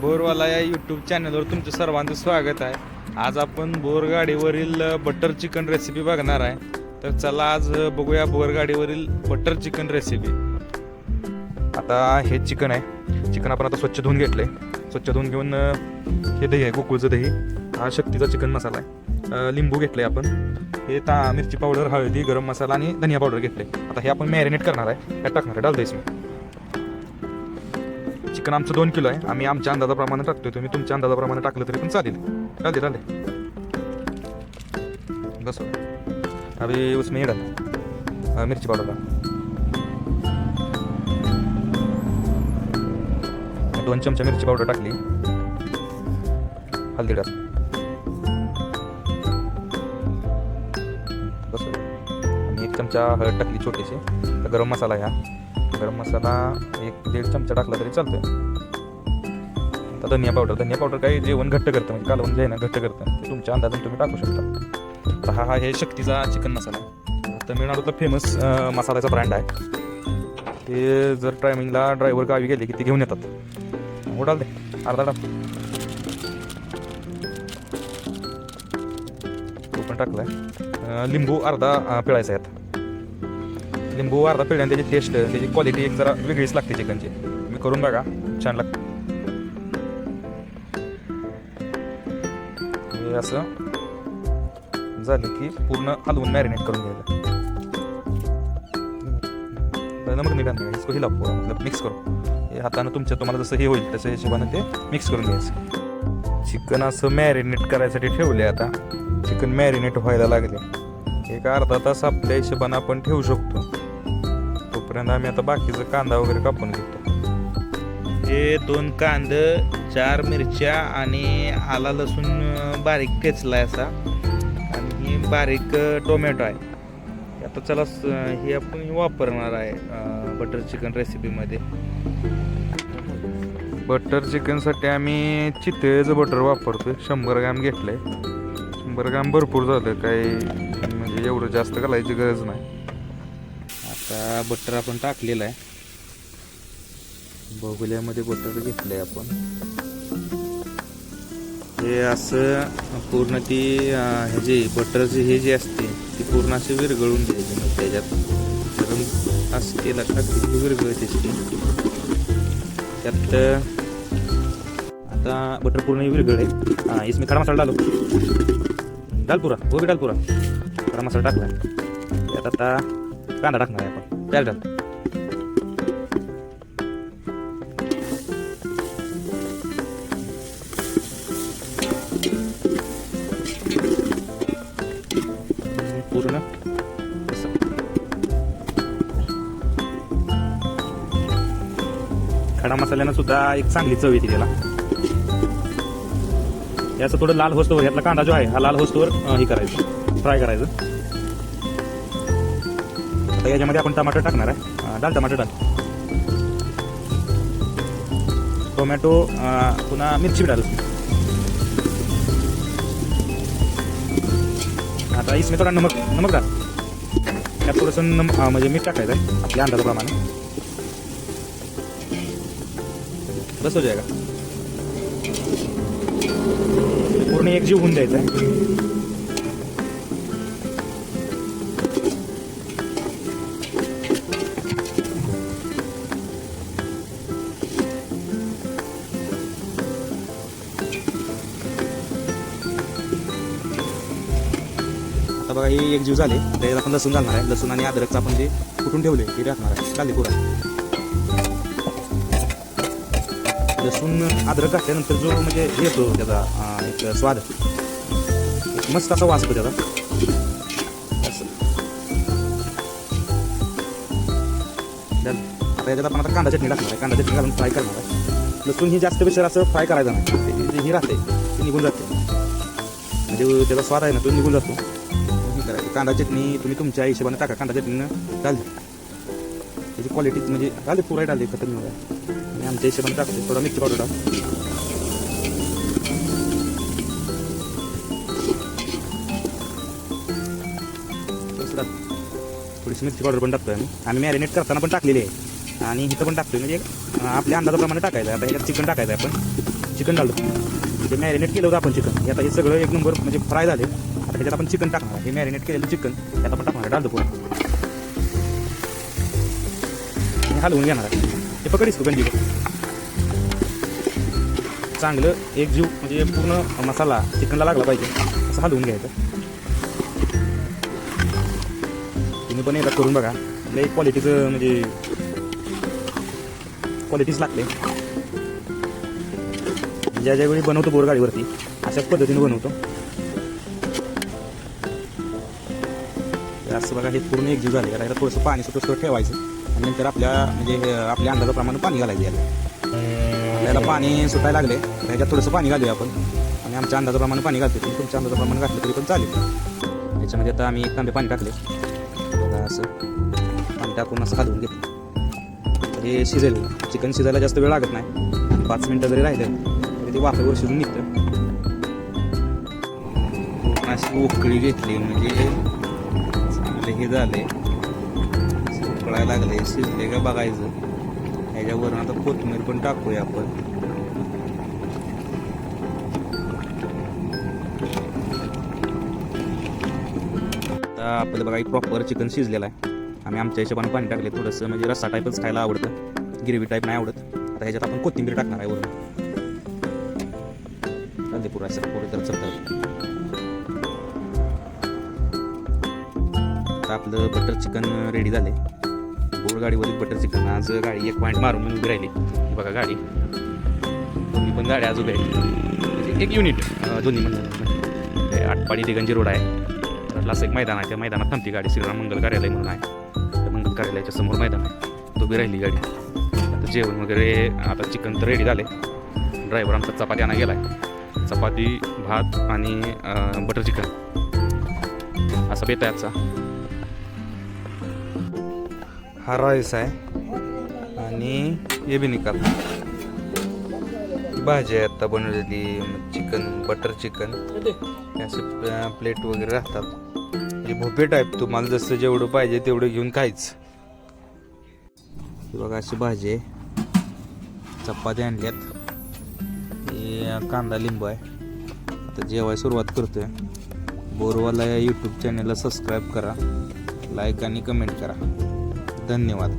बोरवाला या यूट्यूब चॅनलवर तुमचं सर्वांचं स्वागत आहे. आज आपण बोरगाडीवरील बटर चिकन रेसिपी बघणार आहे. तर चला आज बघूया बोरगाडीवरील बटर चिकन रेसिपी. आता हे चिकन आहे. चिकन आपण आता स्वच्छ धुवून घेतले. स्वच्छ धुवून घेऊन हे दही आहे, गोकुळचं दही. हा शक्तीचा चिकन मसाला आहे. लिंबू घेतले आपण. हे मिरची पावडर, हळदी, गरम मसाला आणि धनिया पावडर घेतले. आता हे आपण मॅरिनेट करणार आहे. त्यात टाकणार आहे डाल दहीस. चिकन आमचं 2 किलो आहे. आम्ही आमच्या अंदाजाप्रमाणे टाकतोय. तुम्ही तुमच्या अंदाजाप्रमाणे टाकलं तरी पण चालेल. डाले बस. अभी उसमें ये डाल मिर्ची पाउडर डाल. 2 चमचा मिरची पावडर टाकली. हल्दी डाल बस. आणि 1 चमचा हळद टाकली छोटीशी. गरम मसाला ह्या गरम मसाला 1-1.5 चमचा टाकला तरी चालतोय. आता धनिया पावडर काही जेवण घट्ट करतं, म्हणजे कालवण जे आहे ना घट्ट करतं. ते तुमच्या अंदाजाने तुम्ही टाकू शकता. आता हा हे शक्तीचा चिकन मसाला आहे. तमिळनाडूतला फेमस मसाल्याचा ब्रँड आहे. ते जर टायमिंगला ड्रायव्हर गावी गेले की ते घेऊन येतात. डाल दे अर्धा टाक. तो पण टाकलाय. लिंबू अर्धा पिळायचा आहे. लिंबू अर्धा पिळल्याने त्याची टेस्ट, त्याची क्वालिटी एक जरा वेगळीच लागते चिकनची. मी करून बघा, छान लागते. हे असं झालं की पूर्ण हलवून मॅरिनेट करून घ्यायचं. नमक नाही घालणार, इसको हिला मतलब मिक्स करू. हे हातानं तुम्हाला जसं हे होईल तसं हिशोबानं ते मिक्स करून घ्यायचं. चिकन असं मॅरिनेट करायसाठी ठेवले. आता चिकन मॅरिनेट व्हायला लागले. एक अर्धा तास आपल्या हिशोबानं आपण ठेवू शकतो. तोपर्यंत आम्ही आता बाकीचं कांदा वगैरे कापून घेतो. हे 2 कांदे, 4 मिरच्या आणि आला लसूण बारीक ठेचला असा, आणि ही बारीक टोमॅटो आहे. आता चला हे आपण वापरणार आहे बटर चिकन रेसिपीमध्ये. बटर चिकनसाठी आम्ही चितळेचं बटर वापरतोय. 100 ग्रॅम घेतलंय. 100 ग्रॅम भरपूर झालं, काही म्हणजे एवढं जास्त घालायची गरज नाही. आता बटर आपण टाकलेलं आहे. बगुल्यामध्ये बटर घेतलंय आपण. हे असं पूर्ण ती ह्याची बटरची हे जी असते ती पूर्ण अशी विरघळून द्यायची. मग त्याच्यात गरम असं तेलात टाकली की विरघळते ती. त्यात आता बटर पूर्ण विरघळे. इसमें खडा मसाला डाल पुरा, वो भी डाल पुरा. खडा मसाला टाकला. त्यात आता कांदा टाकणार आहे आपण. त्याला डाल. पूर्ण खडा मसाल्यानं सुद्धा एक चांगली चव येते त्याला. याचं थोडं लाल होस्तवर, यातला कांदा जो आहे हा लाल होस्तवर हे करायचं, फ्राय करायचं. आता याच्यामध्ये आपण टमाटर टाकणार आहे. डाल टमाटर डाल. टोमॅटो, पुन्हा मिरची डाल. आता इसमें थोडा नमक डाल. त्यात थोडंसं म्हणजे मीठ टाकायचं आहे आपल्या अंदाजाप्रमाणे. बस हो जाएगा. पूर्ण एकजीव होऊन द्यायचा आहे. आता बघा हे एकजीव झाले. त्याच्यात आपण लसूण घालणार आहे. लसूण आणि अद्रकचं आपण जे कुटून ठेवले ते टाकणार आहे. घालते पुरा. लसूण अद्रक घातल्यानंतर जो म्हणजे येतो त्याचा एक स्वाद, मस्त असा वास येतो त्याचा. असं आता याच्यात आपण आता कांदा चटणी टाकणार आहे. कांदा चटणी घालून फ्राय करणार आहे. लसूण ही जास्त पेक्षा असं फ्राय करायचं नाही. ते ही राहते ती निघून जाते, म्हणजे त्याचा स्वाद आहे ना तो निघून जातो. कांदा चटणी तुम्ही तुमच्या हिशोबाने टाका. कांदा चटणीनं डाल. त्याची क्वालिटी म्हणजे डालते पुरा डालते खतम होईल. आणि आमच्या हिशोबाने टाकते. थोडा मिरची पावडर टाक. थोडीशी मिरची पावडर पण टाकतोय आम्ही मॅरिनेट करताना पण टाकलेली आहे. आणि इथं पण टाकतोय, म्हणजे आपल्या अंदाजाप्रमाणे टाकायचं. आता ह्याच्यात चिकन टाकायचं आहे आपण. चिकन डालतो. म्हणजे मॅरिनेट केलं होतं आपण चिकन. हे आता हे सगळं एक नंबर म्हणजे फ्राय झाले. आता ह्याच्यात आपण चिकन टाकणार आहे. हे मॅरिनेट केलेलं चिकन त्यात आपण टाकणार आहे डालतो पूर्ण. हलवून घेणार आहे. हे पकडीस तू गंजी चांगलं एक जीव म्हणजे पूर्ण मसाला चिकनला लागला पाहिजे असं हलवून घ्यायचं. तुम्ही पण एकदा करून बघा. लई क्वालिटीचं म्हणजे क्वालिटीच लागते. ज्या ज्यावेळी बनवतो बोरगाडीवरती अशाच पद्धतीने बनवतो. असं बघा हे पूर्ण एक जीव झाले. याला थोडंसं पाणी सुटं ठेवायचं आणि नंतर म्हणजे आपल्या अंदाजाप्रमाणे पाणी घालायचं. याला पाणी सुटायला लागले तर ह्याच्यात थोडंसं पाणी घालूया आपण आणि आमच्या अंदाजाप्रमाणे पाणी घालतो. तुम्ही तुमच्या अंदाजाप्रमाणे घातलं तरी पण चालेल. याच्यामध्ये आता आम्ही 1 तांबे पाणी टाकले. बघा असं पाणी टाकून असं हलवून घेतलं. हे शिजेल. चिकन शिजायला जास्त वेळ लागत नाही. 5 मिनटं जरी राहिलं तरी ते वाफेवर शिजून निघतं. अशी उकळी घेतली म्हणजे चांगले हे झाले. उकळायला लागले शिजले का बघायचं. ह्याच्यावरून आता कोथिंबीर पण टाकूया आपण. आता आपल्याला बघा प्रॉपर चिकन शिजलेलं आहे. आम्ही आमच्या हिशोबाने पाणी टाकले थोडंसं म्हणजे रस्सा टाईपच खायला आवडतं. गिरवी टाईप नाही आवडत. आता ह्याच्यात आपण कोथिंबीर टाकणार आहे वरून. चालते पुरा असं पुढे तर चलतं. आता आपलं बटर चिकन रेडी झाले. बोरगाडीवरील बटर चिकन. आज गाडी 1 पॉईंट मारून उभी राहिली. बघा गाडी दोन्ही पण गाड्या आज उभ्या आहेत. म्हणजे 1 युनिट दोन्ही म्हणजे आटपाडी ते गंजी रोड आहे. त्यातलं असं एक मैदान आहे. त्या मैदानात थांबती गाडी. श्रीराम मंगल कार्यालय म्हणून आहे. त्या मंगल कार्यालयाच्या समोर मैदान आहे. उभी राहिली गाडी. आता जेवण वगैरे आता चिकन तर रेडी झाले. ड्रायव्हर आमचा चपाती आणा गेला आहे. चपाती भात आणि बटर चिकन असा बेत आहे आजचा. हा राईस आहे आणि हे बी निकाल भाजी आहे आता बनवलेली. चिकन बटर चिकन असे प्लेट वगैरे राहतात. म्हणजे भोपे टाईप. तुम्हाला जसं जेवढं पाहिजे तेवढं घेऊन खायचं. बघा अशी भाजी आहे. चपाती आणल्यात. हे कांदा लिंबू आहे. आता जेवायला सुरुवात करतोय. बोरवाला या यूट्यूब चॅनलला सबस्क्राईब करा. लाईक आणि कमेंट करा. धन्यवाद.